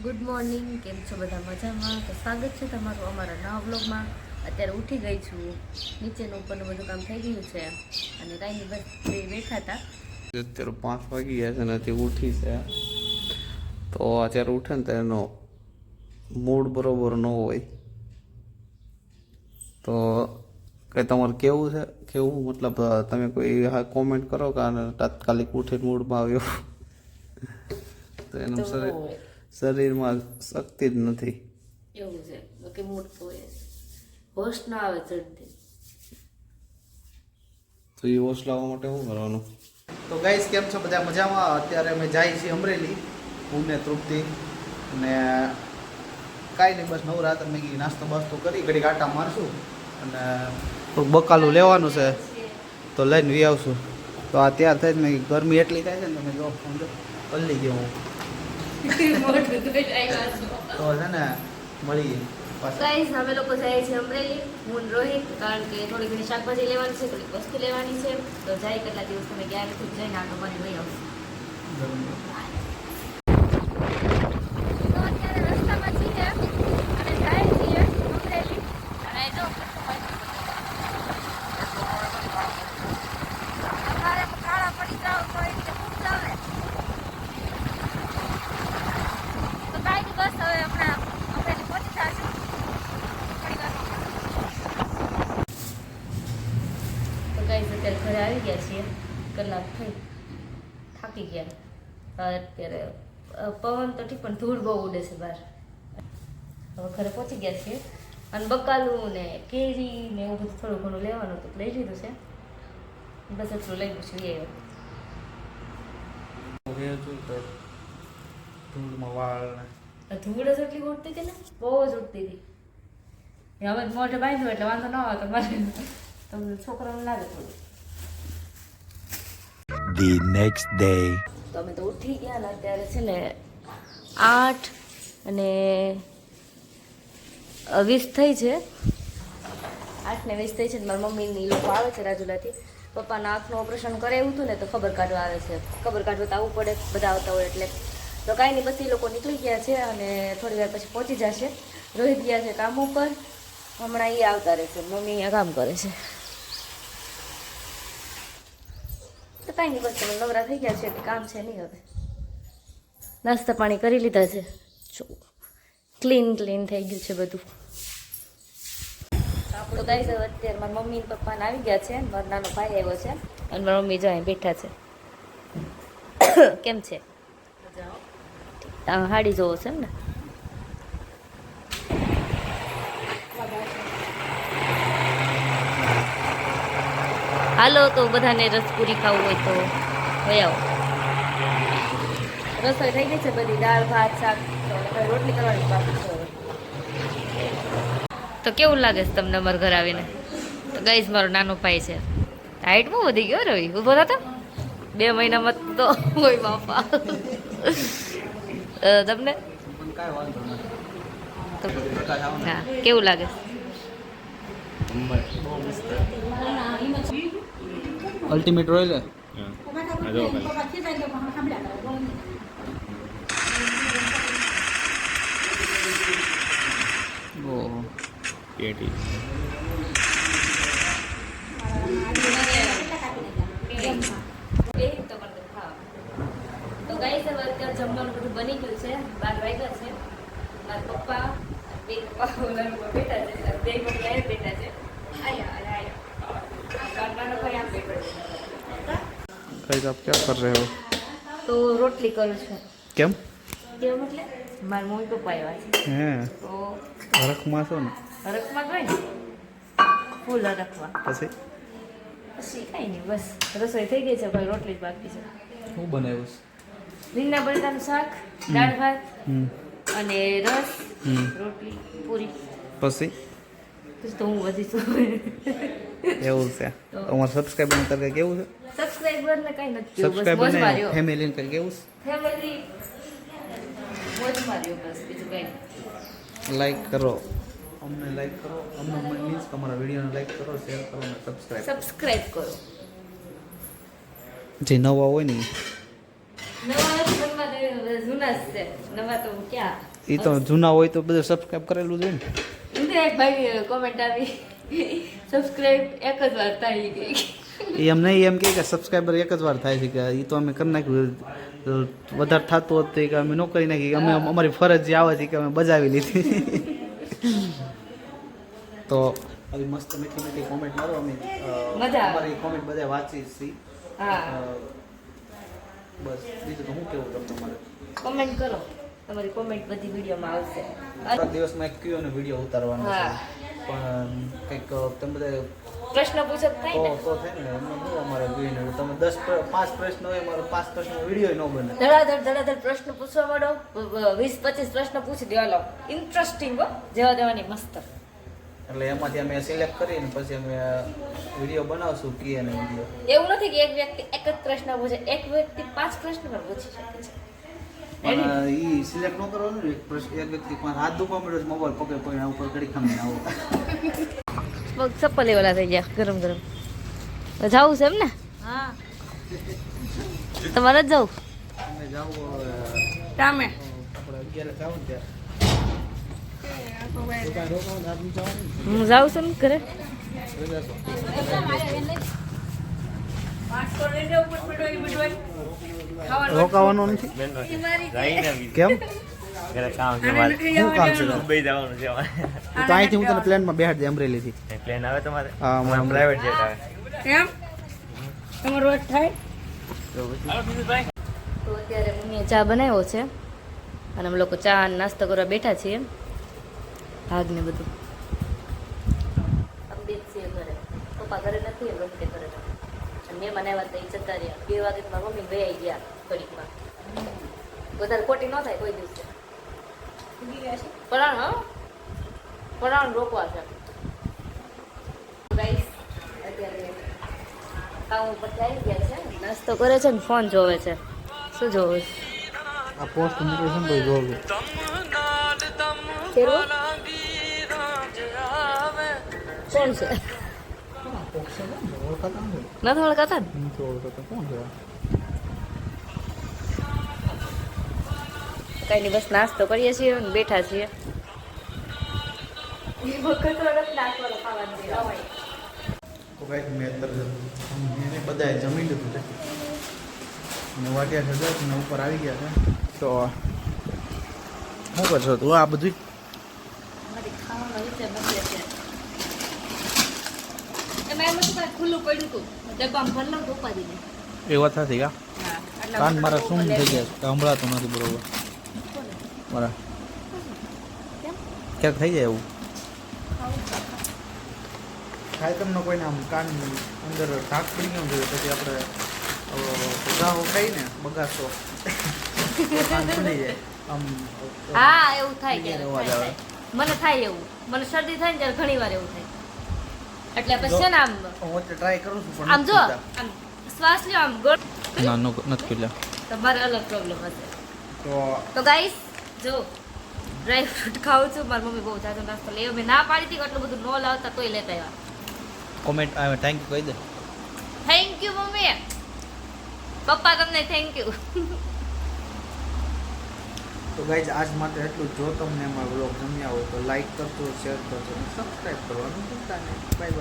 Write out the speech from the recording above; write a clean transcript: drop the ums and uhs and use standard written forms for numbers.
Good morning, કેમ છો બધા મજામાં? તો સ્વાગત છે તમારું અમારા નવા વ્લોગમાં. અત્યારે ઉઠી ગઈ છું, નીચેનું ઉપરનું બધું કામ થઈ ગયું છે અને કાંઈ નહીં, બસ બેઠા હતા. અત્યારે 5 વાગી ગયા છે ને તે ઉઠી છે તો અત્યારે ઉઠે ને તો એનો મૂડ બરોબર ન હોય તો કંઈ તમારે કેવું છે કેવું મતલબ તમે કોઈ હા કોમેન્ટ કરો કે આને તાત્કાલિક ઉઠીને મૂડમાં આવ્યો તો એનું શરીરમાં શક્તિ જ નથી. એવું છે કે મૂડ તો હોશ ના આવે ચડતી, તો એ હોશ લાવવા માટે શું કરવાનું? તો ગાઈસ, કેમ છો બધા મજામાં? અત્યારે અમે જાય છીએ અમરેલી, હું ને તૃપ્તિ, અને કાંઈ નહીં, બસ નવરા હતા. મેં કીધું નાસ્તો બાસ્તો કરી ઘડી આટા મારશું અને થોડુંક બકાલું લેવાનું છે તો લઈને વી આવશું. તો આ તૈયાર થઈ જ મેં ગરમી એટલી થાય છે ને તમે જો પલ્લી ગયો હું તો છે ને મળીએ પાછા. ગાઈસ, અમે લોકો જાય છે અમરેલી, હું ને રોહિત, કારણ કે થોડી ઘણી શાકભાજી લેવાની છે, થોડીક વસ્તુ લેવાની છે. તો જાય કેટલા દિવસ તમે ગયા નથી, જઈને આટો મારી લઈ આવશું. અત્યારે ઘરે આવી ગયા છીએ, કલાક થઈ, થાકી ગયા. અત્યારે પવન તો ઠીક પણ ધૂળ બહુ ઉડે છે બહાર. હવે ઘરે પહોંચી ગયા છીએ અને બકાલું ને કેરી ને એવું બધું થોડું ઘણું લેવાનું હતું, લઈ લીધું છે. બસ એટલું લઈ પૂછ્યું ધૂળમાં વાળ ધૂળ જ એટલી ઉડતી હતી ને, બહુ જ ઉડતી હતી. હવે મોઢે બાંધ્યું એટલે વાંધો ન આવે. તમારે તમને છોકરાઓને લાગે થોડું. The next day. તો અમે તો ઉઠી ગયા ને અત્યારે છે ને 8:20 થઈ છે. 8:20 થઈ છે. મારી મમ્મીની લોકો આવે છે રાજુલાથી. પપ્પાના આંખનું ઓપરેશન કરાવ્યું હતું ને તો ખબર કાઢવા આવે છે. ખબર કાઢવા તો આવવું પડે, બધા આવતા હોય એટલે. તો કાંઈ નહીં, બધી લોકો નીકળી ગયા છે અને થોડી વાર પછી પહોંચી જશે. રોહિત ગયા છે કામ ઉપર, હમણાં એ આવતા રહેશે. મમ્મી અહીંયા કામ કરે છે. તો કાંઈ નહીં, બસ તમે નવરા થઈ ગયા છે એટલે કામ છે નહીં. હવે નાસ્તા પાણી કરી લીધા છે, જો ક્લીન થઈ ગયું છે બધું. તો ગાઈસ, હવે અત્યારે મારા મમ્મી ને પપ્પાને આવી ગયા છે, મારો નાનો ભાઈ આવ્યો છે અને મારા મમ્મી જો અહીં બેઠા છે. કેમ છે? હાડી જોવો છે એમ ને? હાલો, તો બધાને રસપુરી ખાવું હોય તો હોય આવો. રસોઈ થઈ ગઈ છે બધી, દાળ ભાત શાક, રોટલી કરવાની બાકી છે. તો કેવું લાગે છે તમને અમારા ઘર આવીને? તો ગાઈસ, મારો નાનો ભાઈ છે, હાઈટ બહુ વધી ગયો. રવિ ઉભો થતો 2 મહિનામાં તો હોય બાપા. તમને હા, કેવું લાગે? અલ્ટિમેટ રોયલ તો ગાઈસ, હવે અત્યારે જમવાનું બધું બની ગયું છે. 12 વાગ્યા છે. મારા પપ્પા બે પપ્પા બેઠા છે, બે મમ્મી બેઠા છે. गाइस, आप क्या कर रहे हो? તો રોટલી કરું છું. કેમ? કેમ એટલે મારા મમ્મી પપ્પા આવ્યા છે હે તો હરખમાં છો ને હરખમાં જ હોય ને, ફૂલ હરખમાં. પછી પછી કાંઈ નહીં, બસ રસોઈ થઈ ગઈ છે, ભાઈ રોટલી જ બાકી છે. શું બનાવ્યું? રીંગણા બટાટાનું શાક, દાળ ભાત અને રસ, હમ. રોટલી પૂરી. પછી પછી તો હું વધી છું. એવું છે. તમારા સબસ્ક્રાઈબર તરીકે કેવું છે? સબસ્ક્રાઈબર ને કાંઈ નથી જોયું, બસ સબસ્ક્રાઈબર મોજ ને માર્યો. ફેમિલી ને કેવું ફેમિલી મોજ માર્યો, બસ બીજું કાંઈ નહીં. લાઈક કરો, અમને લાઈક કરો, અમને મીન્સ તમારા વિડીયોને લાઈક કરો, શેર કરો અને સબસ્ક્રાઈબ સબસ્ક્રાઈબ કરો. જે નવા હોય ને નવા નથી મનમાં તો બધા જૂના જ છે નવા તો ક્યાં એ તો જૂના હોય તો બધું સબસ્ક્રાઇબ કરેલું છે ને. એમ તો એક ભાઈ કોમેન્ટ આવી સબસ્ક્રાઇબ એક જ વાર થાય ગઈ એમ નહીં, એમ કે સબસ્ક્રાઈબર એક જ વાર થાય છે કે એ તો અમે કરી નાખ્યું. વધારે થતું હોત તો કે અમે ન કરી નાખી, અમે અમારી ફરજ જે આવે છે કે અમે બજાવી લીધી. તો આવી મસ્ત મીઠી મીઠી કોમેન્ટ મારો, અમે મજા આવે. અમારી કોમેન્ટ બધા વાંચી છીએ. હા બસ બીજું તો શું કેવું તમને મારે. કોમેન્ટ કરો, તમારી કોમેન્ટ બધી વિડીયોમાં આવશે. થોડાક દિવસમાં એક ક્યુ અને વિડીયો ઉતારવાનો છે, હા. પણ કંઈક તમે બધા પ્રશ્ન પૂછો થાય ને તો થાય ને એમને શું અમારે જોઈને તમે 5 પ્રશ્ન હોય, અમારો 5 પ્રશ્નનો વિડીયો ન બને. ધડાધડ પ્રશ્ન પૂછવા માંડો, 20-25 પ્રશ્ન પૂછી દેવા લો, ઇન્ટરેસ્ટિંગ હો, જેવા દેવાની મસ્ત. એટલે એમાંથી અમે સિલેક્ટ કરીને પછી અમે વિડીયો બનાવશું કે અને વિડીયો. એવું નથી કે એક વ્યક્તિ એક જ પ્રશ્ન પૂછે, એક વ્યક્તિ 5 પ્રશ્ન પણ પૂછી શકે છે. પણ ઈ સિલેક્ટ ન કરવાનું ને, એક વ્યક્તિ પણ હાથ દુખવા મળ્યો છે, મોબાઈલ પગે પડીને આવું પર ઘડી ખામીને આવું. પગ ચપ્પલ એવાલા થઈ ગયા ગરમ ગરમ. જવું છે એમ ને? હા તમારે જ જવું? અમે જાવું ટામે આપણે 11 જાવું ને ત્યારે. હું જાઉં છું ને ઘરે. રોકાવાનું નથી કેમ? શું કામ છે? દુબઈ જવાનું છે અમારે. તો અહીંથી હું તને પ્લેનમાં બેહાડી દે અમરેલીથી. પ્લેન આવે તમારે? હા, અમારે પ્રાઇવેટ જેટ આવે. કેમ તમારો રોજ થાય તો અત્યારે મમ્મીએ ચા બનાવ્યો છે અને અમે લોકો ચા અને નાસ્તો કરવા બેઠા છીએ. ભાગ ને બધું અપડેટ છે ઘરે. પપ્પા ઘરે નથી, એમ રમતે ઘરે નથી. અને મેં બનાવ્યા તો એ જતા રહ્યા. 2 વાગે તો મારા મમ્મી વહી ગયા ઘડીકમાં. વધારે ખોટી ન થાય કોઈ દિવસે. પરાણ હા, પરાણ રોકવા છે. ગાઈસ અત્યારે કામ ઉપર આવી ગયા છે, નાસ્તો કરે છે ને ફોન જોવે છે. શું જોવે છે? આ પોસ્ટ મૂકે છે ને ભાઈ જોવું. ફેરવો કોણ છે? ઓળખાતા નથી. નથી ઓળખાતા ને? નથી ઓળખાતા. કોણ છે? કઈ નહીં, બસ નાસ્તો કરીએ છીએ અને બેઠા છીએ. તો કાંઈક મેં અત્યારે એને બધાએ જમી લીધું છે અને વાટ્યા છે 10 ને ઉપર આવી ગયા છે. તો શું કરશો તું આ બધું? ખુલ્લું પડ્યું હતું, ડબ્બામાં ભરલો તો ઉપાડી દે. એ વાત નથી કા કાન મારા શું થઈ ગયા છે, હમણાં નથી બરોબર મારા ક્યાંક થઈ જાય એવું થાય તમને કોઈને આમ કાન અંદર ઢાક પડી ગયું જોઈએ પછી આપણે ઉગાવો ખાઈને બગાસો કાન સુની જાય આમ. હા એવું થાય કે અવાજ આવે. મને થાય એવું, મને શરદી થાય ને ત્યારે ઘણી વાર એવું થાય. એટલે પછી છે ને આમ હું વચ્ચે ટ્રાય કરું છું પણ આમ જો આમ શ્વાસ લ્યો આમ ગોળ, ના નથી ખુલ્યા. તમારે અલગ પ્રોબ્લેમ હશે. તો તો ગાઈસ જો ડ્રાય ફ્રૂટ ખાઉં છું. મારી મમ્મી બહુ જાજો નાસ્તો લે, મેં ના પાડી હતી કે આટલું બધું ન લાવતા તોય લેતા આવ્યા. કોમેન્ટ આવે થેન્ક યુ કહી દે. થેન્ક યુ મમ્મી, પપ્પા તમને થેન્ક યુ. તો ગાઈઝ આજ માટે એટલું. જો તમને અમારો વ્લોગ ગમ્યા હોય તો લાઈક કરજો, શેર કરજો અને સબસ્ક્રાઈબ કરવાનું ભૂલતા નહીં. Bye bye.